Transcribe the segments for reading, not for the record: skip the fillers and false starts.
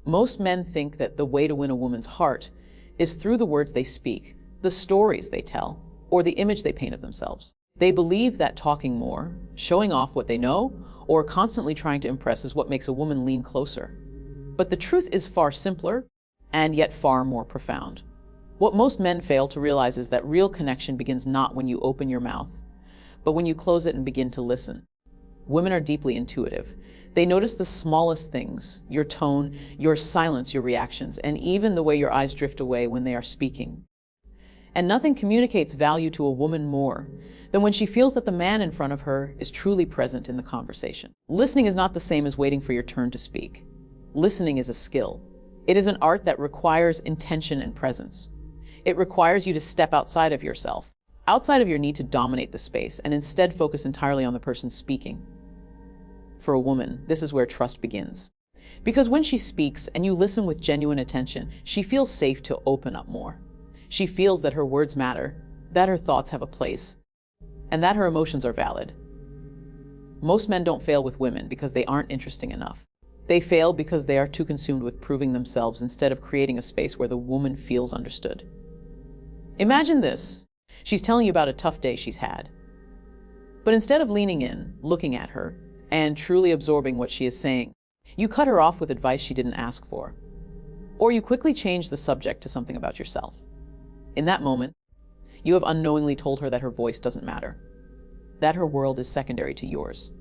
Most men think that the way to win a woman's heart is through the words they speak, the stories they tell, or the image they paint of themselves. They believe that talking more, showing off what they know, or constantly trying to impress is what makes a woman lean closer. But the truth is far simpler, and yet far more profound. What most men fail to realize is that real connection begins not when you open your mouth, but when you close it and begin to listen. Women are deeply intuitive. They notice the smallest things, your tone, your silence, your reactions, and even the way your eyes drift away when they are speaking. And nothing communicates value to a woman more than when she feels that the man in front of her is truly present in the conversation. Listening is not the same as waiting for your turn to speak. Listening is a skill. It is an art that requires intention and presence. It requires you to step outside of yourself, outside of your need to dominate the space, and instead focus entirely on the person speaking. For a woman, this is where trust begins. Because when she speaks and you listen with genuine attention, she feels safe to open up more. She feels that her words matter, that her thoughts have a place, and that her emotions are valid. Most men don't fail with women because they aren't interesting enough. They fail because they are too consumed with proving themselves instead of creating a space where the woman feels understood. Imagine this. She's telling you about a tough day she's had. But instead of leaning in, looking at her, and truly absorbing what she is saying, you cut her off with advice she didn't ask for. Or you quickly change the subject to something about yourself. In that moment, you have unknowingly told her that her voice doesn't matter, that her world is secondary to yours.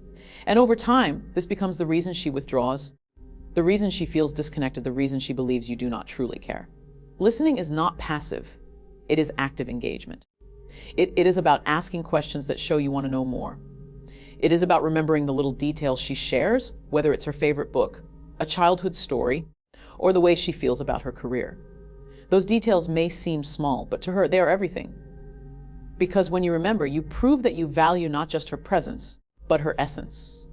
And over time, this becomes the reason she withdraws, the reason she feels disconnected, the reason she believes you do not truly care. Listening is not passive. It is active engagement. It is about asking questions that show you want to know more. It is about remembering the little details she shares, whether it's her favorite book, a childhood story, or the way she feels about her career. Those details may seem small, but to her, they are everything. Because when you remember, you prove that you value not just her presence, but her essence.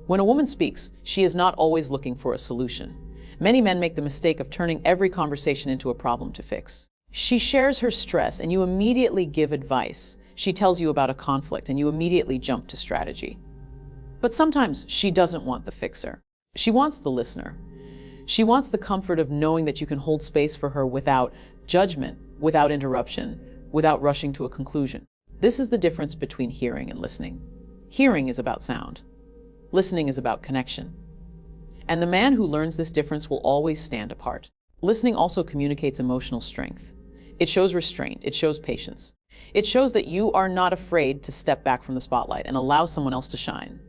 When a woman speaks, she is not always looking for a solution. Many men make the mistake of turning every conversation into a problem to fix. She shares her stress, and you immediately give advice. She tells you about a conflict, and you immediately jump to strategy. But sometimes she doesn't want the fixer. She wants the listener. She wants the comfort of knowing that you can hold space for her without judgment, without interruption, without rushing to a conclusion. This is the difference between hearing and listening. Hearing is about sound. Listening is about connection. And the man who learns this difference will always stand apart. Listening also communicates emotional strength. It shows restraint. It shows patience. It shows that you are not afraid to step back from the spotlight and allow someone else to shine.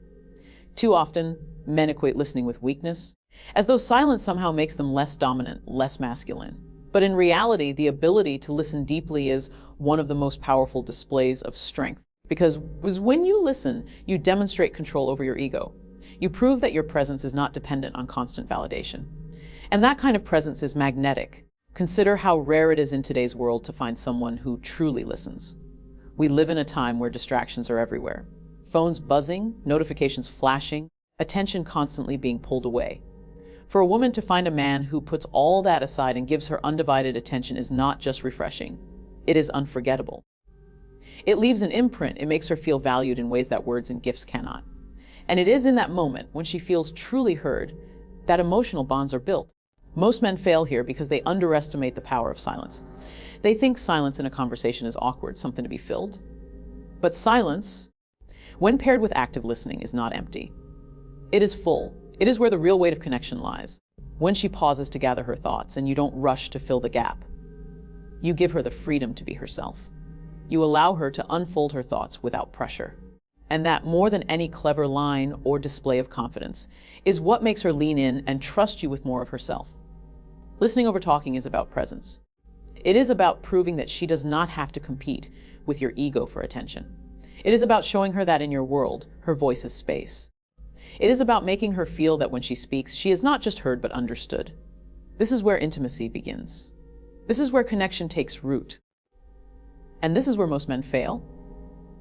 Too often, men equate listening with weakness, as though silence somehow makes them less dominant, less masculine. But in reality, the ability to listen deeply is one of the most powerful displays of strength. Because when you listen, you demonstrate control over your ego. You prove that your presence is not dependent on constant validation. And that kind of presence is magnetic. Consider how rare it is in today's world to find someone who truly listens. We live in a time where distractions are everywhere. Phones buzzing, notifications flashing, attention constantly being pulled away. For a woman to find a man who puts all that aside and gives her undivided attention is not just refreshing. It is unforgettable. It leaves an imprint. It makes her feel valued in ways that words and gifts cannot. And it is in that moment, when she feels truly heard, that emotional bonds are built. Most men fail here because they underestimate the power of silence. They think silence in a conversation is awkward, something to be filled. But silence, when paired with active listening, is not empty. It is full. It is where the real weight of connection lies. When she pauses to gather her thoughts and you don't rush to fill the gap, you give her the freedom to be herself. You allow her to unfold her thoughts without pressure. And that, more than any clever line or display of confidence, is what makes her lean in and trust you with more of herself. Listening over talking is about presence. It is about proving that she does not have to compete with your ego for attention. It is about showing her that in your world, her voice is space. It is about making her feel that when she speaks, she is not just heard but understood. This is where intimacy begins. This is where connection takes root. And this is where most men fail.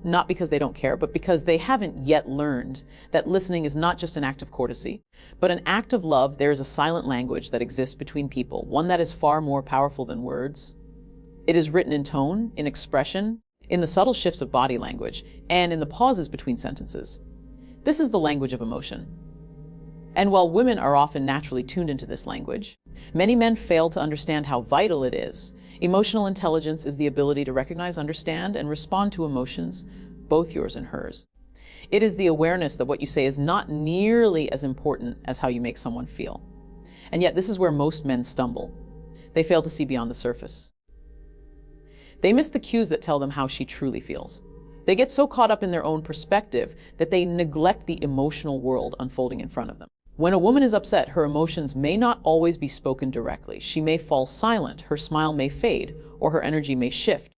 Not because they don't care, but because they haven't yet learned that listening is not just an act of courtesy, but an act of love. There is a silent language that exists between people, one that is far more powerful than words. It is written in tone, in expression, in the subtle shifts of body language, and in the pauses between sentences. This is the language of emotion. And while women are often naturally tuned into this language, many men fail to understand how vital it is. Emotional intelligence is the ability to recognize, understand, and respond to emotions, both yours and hers. It is the awareness that what you say is not nearly as important as how you make someone feel. And yet this is where most men stumble. They fail to see beyond the surface. They miss the cues that tell them how she truly feels. They get so caught up in their own perspective that they neglect the emotional world unfolding in front of them. When a woman is upset, her emotions may not always be spoken directly. She may fall silent, her smile may fade, or her energy may shift.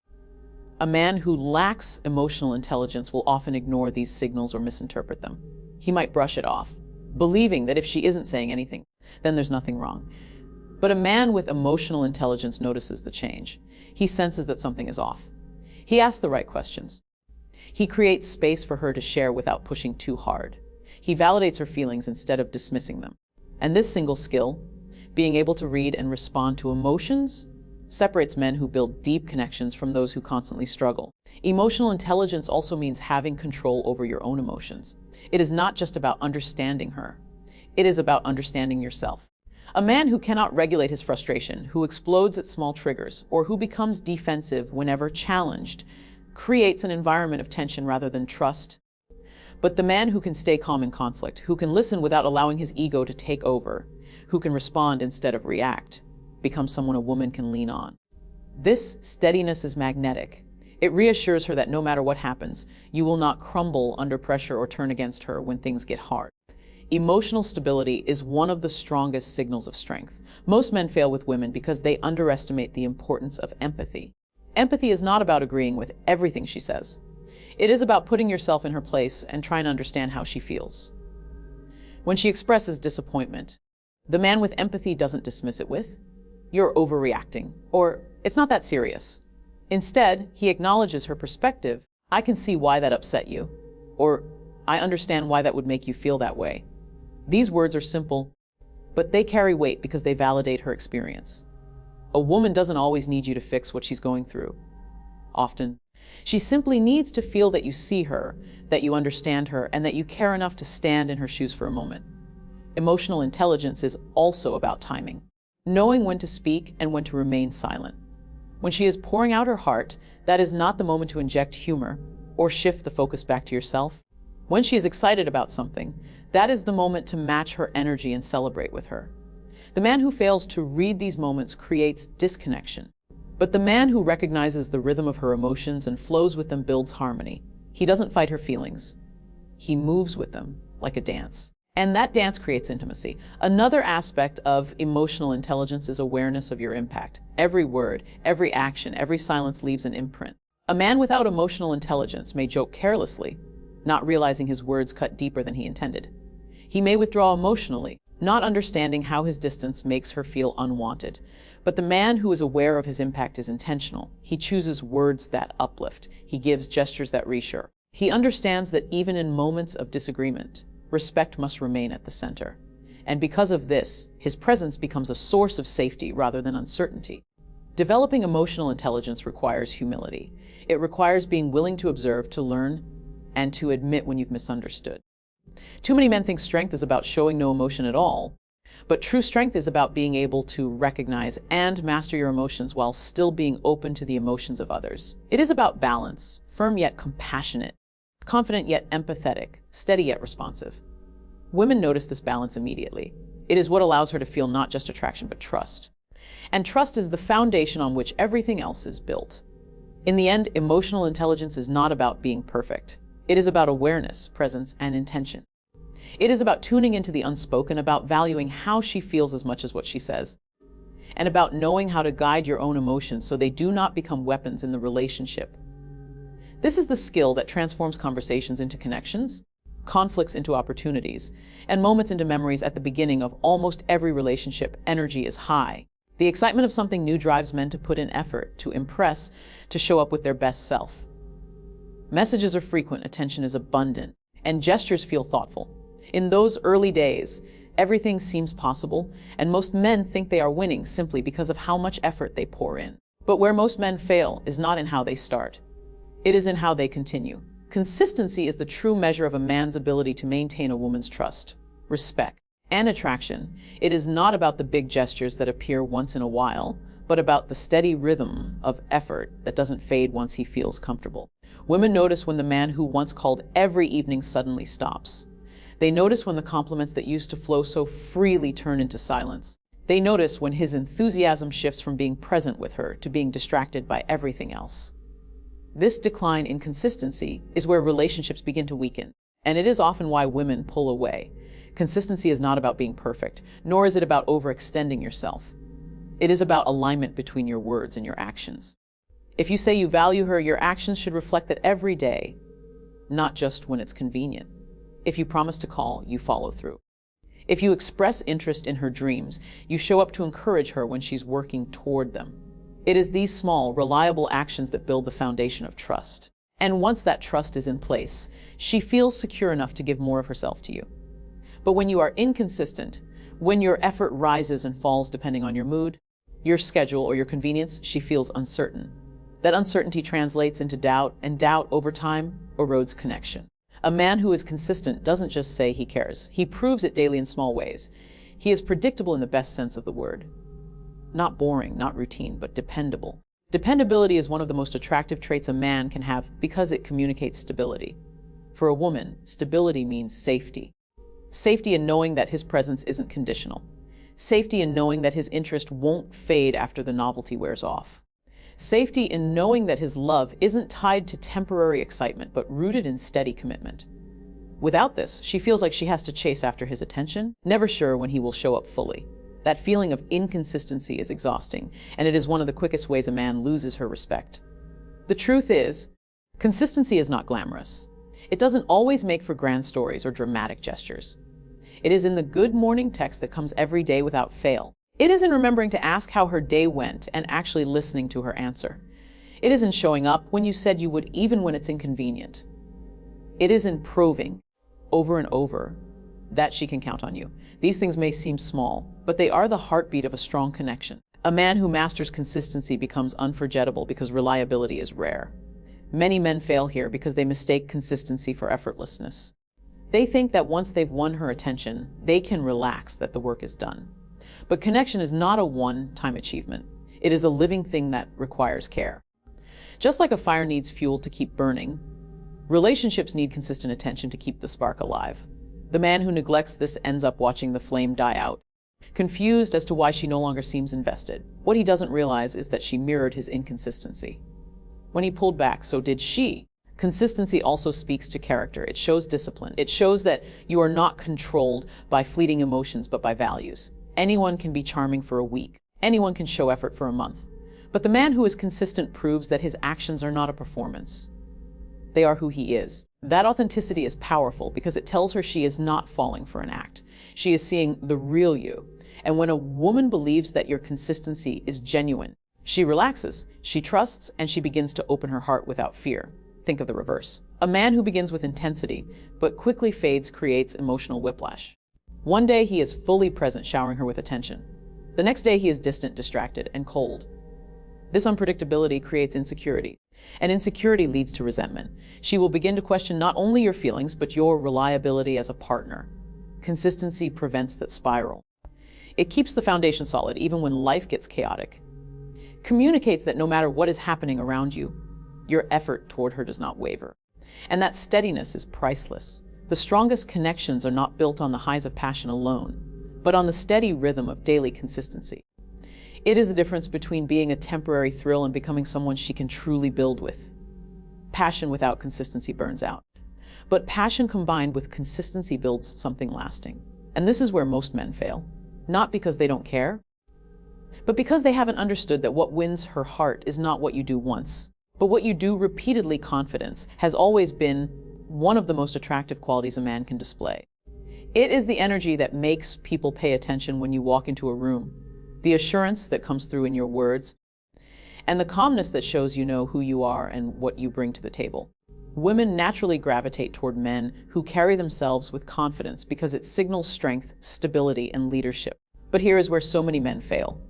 A man who lacks emotional intelligence will often ignore these signals or misinterpret them. He might brush it off, believing that if she isn't saying anything, then there's nothing wrong. But a man with emotional intelligence notices the change. He senses that something is off. He asks the right questions. He creates space for her to share without pushing too hard. He validates her feelings instead of dismissing them. And this single skill, being able to read and respond to emotions, separates men who build deep connections from those who constantly struggle. Emotional intelligence also means having control over your own emotions. It is not just about understanding her. It is about understanding yourself. A man who cannot regulate his frustration, who explodes at small triggers, or who becomes defensive whenever challenged, creates an environment of tension rather than trust. But the man who can stay calm in conflict, who can listen without allowing his ego to take over, who can respond instead of react, becomes someone a woman can lean on. This steadiness is magnetic. It reassures her that no matter what happens, you will not crumble under pressure or turn against her when things get hard. Emotional stability is one of the strongest signals of strength. Most men fail with women because they underestimate the importance of empathy. Empathy is not about agreeing with everything she says. It is about putting yourself in her place and trying to understand how she feels. When she expresses disappointment, the man with empathy doesn't dismiss it with, "You're overreacting," or "It's not that serious." Instead, he acknowledges her perspective. "I can see why that upset you," or "I understand why that would make you feel that way." These words are simple, but they carry weight because they validate her experience. A woman doesn't always need you to fix what she's going through. Often, she simply needs to feel that you see her, that you understand her, and that you care enough to stand in her shoes for a moment. Emotional intelligence is also about timing, knowing when to speak and when to remain silent. When she is pouring out her heart, that is not the moment to inject humor or shift the focus back to yourself. When she is excited about something, that is the moment to match her energy and celebrate with her. The man who fails to read these moments creates disconnection. But the man who recognizes the rhythm of her emotions and flows with them builds harmony. He doesn't fight her feelings. He moves with them like a dance. And that dance creates intimacy. Another aspect of emotional intelligence is awareness of your impact. Every word, every action, every silence leaves an imprint. A man without emotional intelligence may joke carelessly, not realizing his words cut deeper than he intended. He may withdraw emotionally, not understanding how his distance makes her feel unwanted. But the man who is aware of his impact is intentional. He chooses words that uplift. He gives gestures that reassure. He understands that even in moments of disagreement, respect must remain at the center. And because of this, his presence becomes a source of safety rather than uncertainty. Developing emotional intelligence requires humility. It requires being willing to observe, to learn, and to admit when you've misunderstood. Too many men think strength is about showing no emotion at all, but true strength is about being able to recognize and master your emotions while still being open to the emotions of others. It is about balance, firm yet compassionate, confident yet empathetic, steady yet responsive. Women notice this balance immediately. It is what allows her to feel not just attraction but trust. And trust is the foundation on which everything else is built. In the end, emotional intelligence is not about being perfect. It is about awareness, presence, and intention. It is about tuning into the unspoken, about valuing how she feels as much as what she says, and about knowing how to guide your own emotions so they do not become weapons in the relationship. This is the skill that transforms conversations into connections, conflicts into opportunities, and moments into memories. At the beginning of almost every relationship, energy is high. The excitement of something new drives men to put in effort, to impress, to show up with their best self. Messages are frequent, attention is abundant, and gestures feel thoughtful. In those early days, everything seems possible, and most men think they are winning simply because of how much effort they pour in. But where most men fail is not in how they start. It is in how they continue. Consistency is the true measure of a man's ability to maintain a woman's trust, respect, and attraction, it is not about the big gestures that appear once in a while, but about the steady rhythm of effort that doesn't fade once he feels comfortable. Women notice when the man who once called every evening suddenly stops. They notice when the compliments that used to flow so freely turn into silence. They notice when his enthusiasm shifts from being present with her to being distracted by everything else. This decline in consistency is where relationships begin to weaken, and it is often why women pull away. Consistency is not about being perfect, nor is it about overextending yourself. It is about alignment between your words and your actions. If you say you value her, your actions should reflect that every day, not just when it's convenient. If you promise to call, you follow through. If you express interest in her dreams, you show up to encourage her when she's working toward them. It is these small, reliable actions that build the foundation of trust. And once that trust is in place, she feels secure enough to give more of herself to you. But when you are inconsistent, when your effort rises and falls depending on your mood, your schedule, or your convenience, she feels uncertain. That uncertainty translates into doubt, and doubt over time erodes connection. A man who is consistent doesn't just say he cares. He proves it daily in small ways. He is predictable in the best sense of the word. Not boring, not routine, but dependable. Dependability is one of the most attractive traits a man can have because it communicates stability. For a woman, stability means safety. Safety in knowing that his presence isn't conditional. Safety in knowing that his interest won't fade after the novelty wears off. Safety in knowing that his love isn't tied to temporary excitement, but rooted in steady commitment. Without this, she feels like she has to chase after his attention, never sure when he will show up fully. That feeling of inconsistency is exhausting, and it is one of the quickest ways a man loses her respect. The truth is, consistency is not glamorous. It doesn't always make for grand stories or dramatic gestures. It is in the good morning text that comes every day without fail. It is in remembering to ask how her day went and actually listening to her answer. It is in showing up when you said you would, even when it's inconvenient. It is in proving, over and over, that she can count on you. These things may seem small, but they are the heartbeat of a strong connection. A man who masters consistency becomes unforgettable because reliability is rare. Many men fail here because they mistake consistency for effortlessness. They think that once they've won her attention, they can relax, that the work is done. But connection is not a one-time achievement. It is a living thing that requires care. Just like a fire needs fuel to keep burning, relationships need consistent attention to keep the spark alive. The man who neglects this ends up watching the flame die out, confused as to why she no longer seems invested. What he doesn't realize is that she mirrored his inconsistency. When he pulled back, so did she. Consistency also speaks to character. It shows discipline. It shows that you are not controlled by fleeting emotions, but by values. Anyone can be charming for a week. Anyone can show effort for a month. But the man who is consistent proves that his actions are not a performance. They are who he is. That authenticity is powerful because it tells her she is not falling for an act. She is seeing the real you. And when a woman believes that your consistency is genuine, she relaxes, she trusts, and she begins to open her heart without fear. Think of the reverse. A man who begins with intensity, but quickly fades, creates emotional whiplash. One day he is fully present, showering her with attention. The next day he is distant, distracted, and cold. This unpredictability creates insecurity, and insecurity leads to resentment. She will begin to question not only your feelings, but your reliability as a partner. Consistency prevents that spiral. It keeps the foundation solid even when life gets chaotic. Communicates that no matter what is happening around you, your effort toward her does not waver. And that steadiness is priceless. The strongest connections are not built on the highs of passion alone, but on the steady rhythm of daily consistency. It is the difference between being a temporary thrill and becoming someone she can truly build with. Passion without consistency burns out. But passion combined with consistency builds something lasting. And this is where most men fail. Not because they don't care, but because they haven't understood that what wins her heart is not what you do once, but what you do repeatedly. Confidence has always been one of the most attractive qualities a man can display. It is the energy that makes people pay attention when you walk into a room, the assurance that comes through in your words, and the calmness that shows you know who you are and what you bring to the table. Women naturally gravitate toward men who carry themselves with confidence because it signals strength, stability, and leadership. But here is where so many men fail.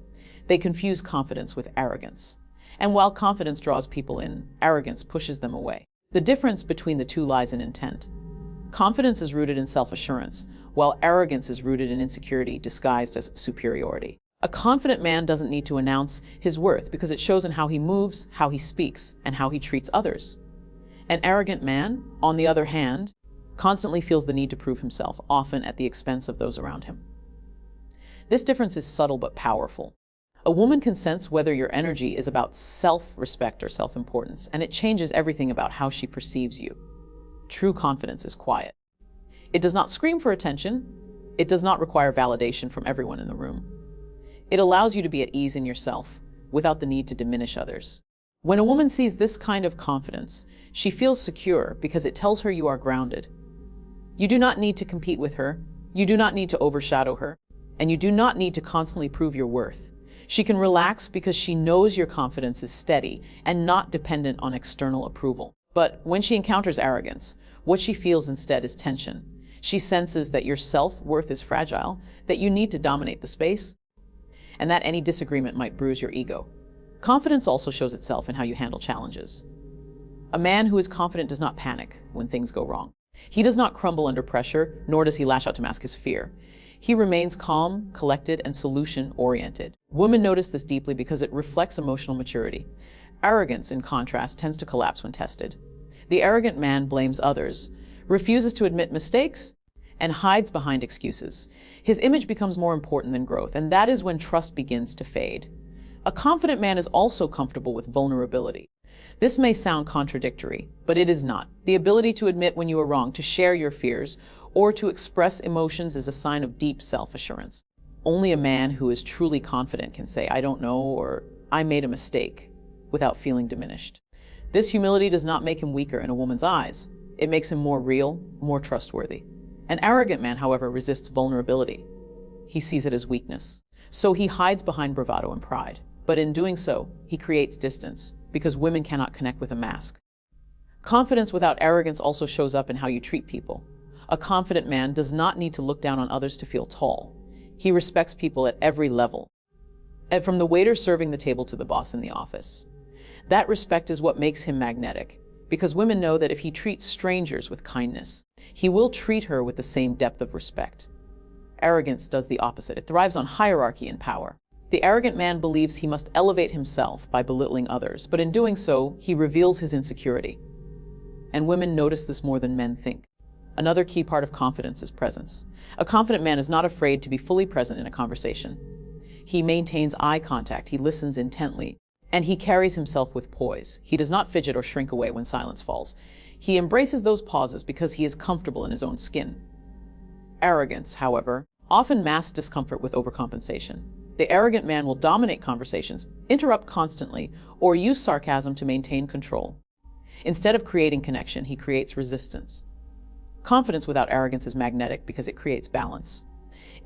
They confuse confidence with arrogance. And while confidence draws people in, arrogance pushes them away. The difference between the two lies in intent. Confidence is rooted in self-assurance, while arrogance is rooted in insecurity disguised as superiority. A confident man doesn't need to announce his worth because it shows in how he moves, how he speaks, and how he treats others. An arrogant man, on the other hand, constantly feels the need to prove himself, often at the expense of those around him. This difference is subtle but powerful. A woman can sense whether your energy is about self-respect or self-importance, and it changes everything about how she perceives you. True confidence is quiet. It does not scream for attention. It does not require validation from everyone in the room. It allows you to be at ease in yourself without the need to diminish others. When a woman sees this kind of confidence, she feels secure because it tells her you are grounded. You do not need to compete with her. You do not need to overshadow her. And you do not need to constantly prove your worth. She can relax because she knows your confidence is steady and not dependent on external approval. But when she encounters arrogance, what she feels instead is tension. She senses that your self-worth is fragile, that you need to dominate the space, and that any disagreement might bruise your ego. Confidence also shows itself in how you handle challenges. A man who is confident does not panic when things go wrong. He does not crumble under pressure, nor does he lash out to mask his fear. He remains calm, collected, and solution-oriented. Women notice this deeply because it reflects emotional maturity. Arrogance, in contrast, tends to collapse when tested. The arrogant man blames others, refuses to admit mistakes, and hides behind excuses. His image becomes more important than growth, and that is when trust begins to fade. A confident man is also comfortable with vulnerability. This may sound contradictory, but it is not. The ability to admit when you are wrong, to share your fears, or to express emotions is a sign of deep self-assurance. Only a man who is truly confident can say, "I don't know," or "I made a mistake," without feeling diminished. This humility does not make him weaker in a woman's eyes. It makes him more real, more trustworthy. An arrogant man, however, resists vulnerability. He sees it as weakness. So he hides behind bravado and pride. But in doing so, he creates distance, because women cannot connect with a mask. Confidence without arrogance also shows up in how you treat people. A confident man does not need to look down on others to feel tall. He respects people at every level, and from the waiter serving the table to the boss in the office. That respect is what makes him magnetic, because women know that if he treats strangers with kindness, he will treat her with the same depth of respect. Arrogance does the opposite. It thrives on hierarchy and power. The arrogant man believes he must elevate himself by belittling others, but in doing so, he reveals his insecurity. And women notice this more than men think. Another key part of confidence is presence. A confident man is not afraid to be fully present in a conversation. He maintains eye contact, he listens intently, and he carries himself with poise. He does not fidget or shrink away when silence falls. He embraces those pauses because he is comfortable in his own skin. Arrogance, however, often masks discomfort with overcompensation. The arrogant man will dominate conversations, interrupt constantly, or use sarcasm to maintain control. Instead of creating connection, he creates resistance. Confidence without arrogance is magnetic because it creates balance.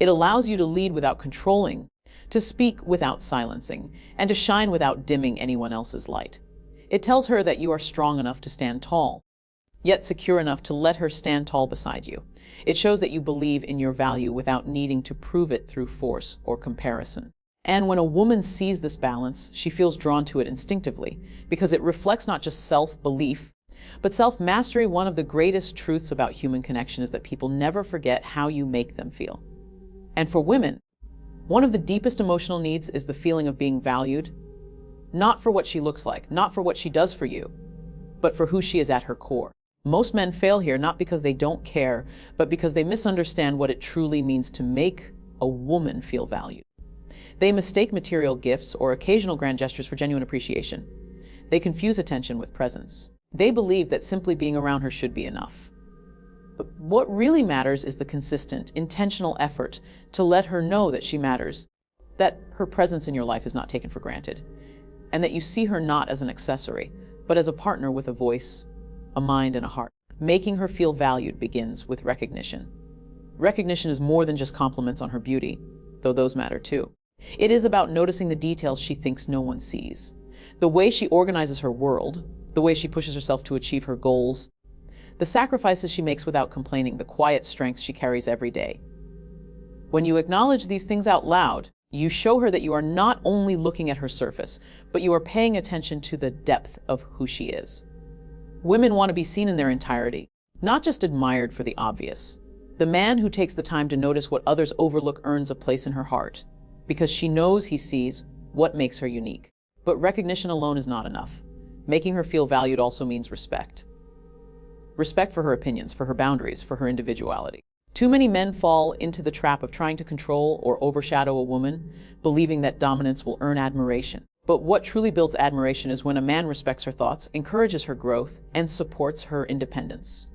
It allows you to lead without controlling, to speak without silencing, and to shine without dimming anyone else's light. It tells her that you are strong enough to stand tall, yet secure enough to let her stand tall beside you. It shows that you believe in your value without needing to prove it through force or comparison. And when a woman sees this balance, she feels drawn to it instinctively, because it reflects not just self-belief, but self-mastery. One of the greatest truths about human connection is that people never forget how you make them feel. And for women, one of the deepest emotional needs is the feeling of being valued, not for what she looks like, not for what she does for you, but for who she is at her core. Most men fail here not because they don't care, but because they misunderstand what it truly means to make a woman feel valued. They mistake material gifts or occasional grand gestures for genuine appreciation. They confuse attention with presence. They believe that simply being around her should be enough. But what really matters is the consistent, intentional effort to let her know that she matters, that her presence in your life is not taken for granted, and that you see her not as an accessory, but as a partner with a voice, a mind, and a heart. Making her feel valued begins with recognition. Recognition is more than just compliments on her beauty, though those matter too. It is about noticing the details she thinks no one sees. The way she organizes her world, the way she pushes herself to achieve her goals, the sacrifices she makes without complaining, the quiet strength she carries every day. When you acknowledge these things out loud, you show her that you are not only looking at her surface, but you are paying attention to the depth of who she is. Women want to be seen in their entirety, not just admired for the obvious. The man who takes the time to notice what others overlook earns a place in her heart, because she knows he sees what makes her unique. But recognition alone is not enough. Making her feel valued also means respect. Respect for her opinions, for her boundaries, for her individuality. Too many men fall into the trap of trying to control or overshadow a woman, believing that dominance will earn admiration. But what truly builds admiration is when a man respects her thoughts, encourages her growth, and supports her independence.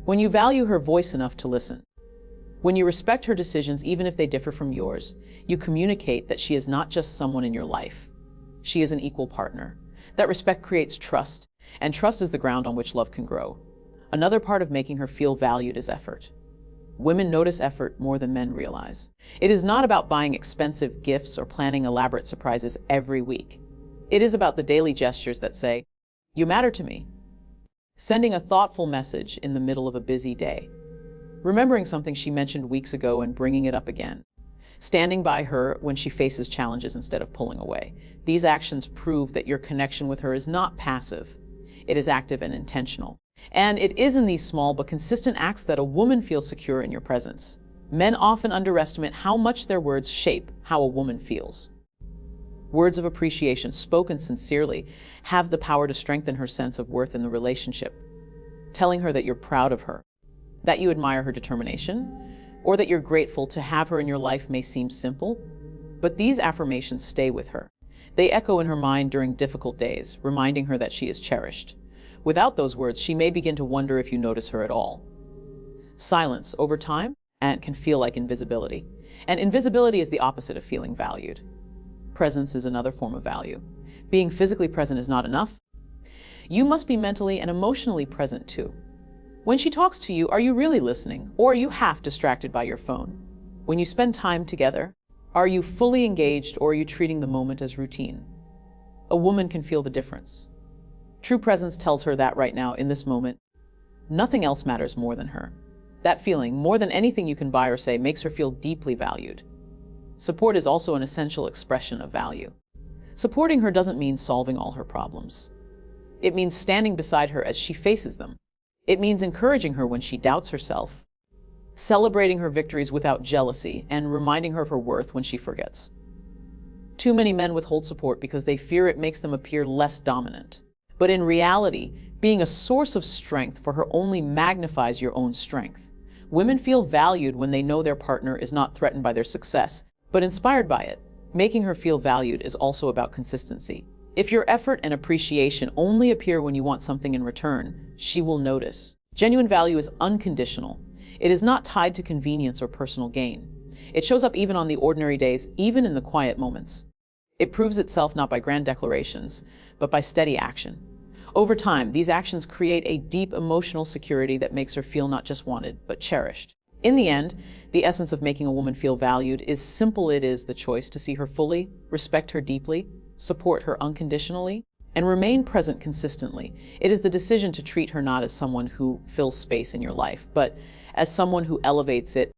When you value her voice enough to listen, when you respect her decisions even if they differ from yours, you communicate that she is not just someone in your life. She is an equal partner. That respect creates trust, and trust is the ground on which love can grow. Another part of making her feel valued is effort. Women notice effort more than men realize. It is not about buying expensive gifts or planning elaborate surprises every week. It is about the daily gestures that say, "You matter to me." Sending a thoughtful message in the middle of a busy day. Remembering something she mentioned weeks ago and bringing it up again. Standing by her when she faces challenges instead of pulling away. These actions prove that your connection with her is not passive. It is active and intentional. And it is in these small but consistent acts that a woman feels secure in your presence. Men often underestimate how much their words shape how a woman feels. Words of appreciation, spoken sincerely, have the power to strengthen her sense of worth in the relationship. Telling her that you're proud of her, that you admire her determination, or that you're grateful to have her in your life may seem simple, but these affirmations stay with her. They echo in her mind during difficult days, reminding her that she is cherished. Without those words, she may begin to wonder if you notice her at all. Silence, over time, can feel like invisibility. And invisibility is the opposite of feeling valued. Presence is another form of value. Being physically present is not enough. You must be mentally and emotionally present too. When she talks to you, are you really listening, or are you half distracted by your phone? When you spend time together, are you fully engaged, or are you treating the moment as routine? A woman can feel the difference. True presence tells her that right now, in this moment, nothing else matters more than her. That feeling, more than anything you can buy or say, makes her feel deeply valued. Support is also an essential expression of value. Supporting her doesn't mean solving all her problems. It means standing beside her as she faces them. It means encouraging her when she doubts herself, celebrating her victories without jealousy, and reminding her of her worth when she forgets. Too many men withhold support because they fear it makes them appear less dominant. But in reality, being a source of strength for her only magnifies your own strength. Women feel valued when they know their partner is not threatened by their success, but inspired by it. Making her feel valued is also about consistency. If your effort and appreciation only appear when you want something in return, she will notice. Genuine value is unconditional. It is not tied to convenience or personal gain. It shows up even on the ordinary days, even in the quiet moments. It proves itself not by grand declarations, but by steady action. Over time, these actions create a deep emotional security that makes her feel not just wanted, but cherished. In the end, the essence of making a woman feel valued is simple. It is the choice to see her fully, respect her deeply, support her unconditionally, and remain present consistently. It is the decision to treat her not as someone who fills space in your life, but as someone who elevates it